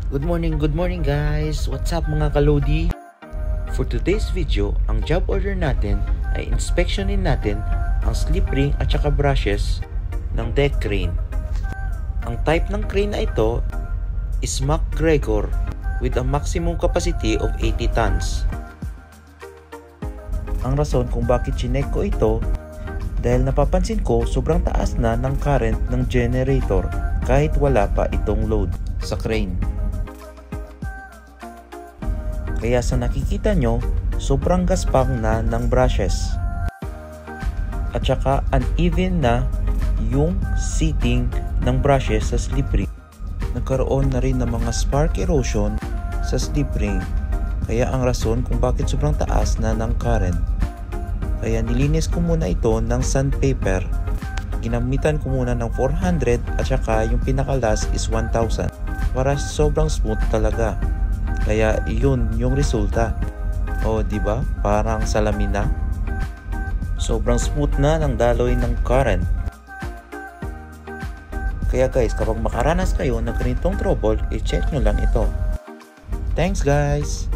Good morning guys! What's up mga kalodi? For today's video, ang job order natin ay inspeksyonin natin ang slip ring at saka brushes ng deck crane. Ang type ng crane na ito is MacGregor with a maximum capacity of 80 tons. Ang rason kung bakit chinek ko ito dahil napapansin ko sobrang taas na ng current ng generator kahit wala pa itong load sa crane. Kaya sa nakikita nyo, sobrang gaspang na ng brushes. At saka uneven na yung seating ng brushes sa slip ring. Nagkaroon na rin ng mga spark erosion sa slip ring. Kaya ang rason kung bakit sobrang taas na ng current. Kaya nilinis ko muna ito ng sandpaper. Ginamitan ko muna ng 400 at saka yung pinaka-last is 1000 para sobrang smooth talaga. Kaya yun yung resulta. O di ba? Parang salamin na. Sobrang smooth na ng daloy ng current. Kaya guys, kapag makaranas kayo ng ganitong trouble, i-check nyo lang ito. Thanks guys!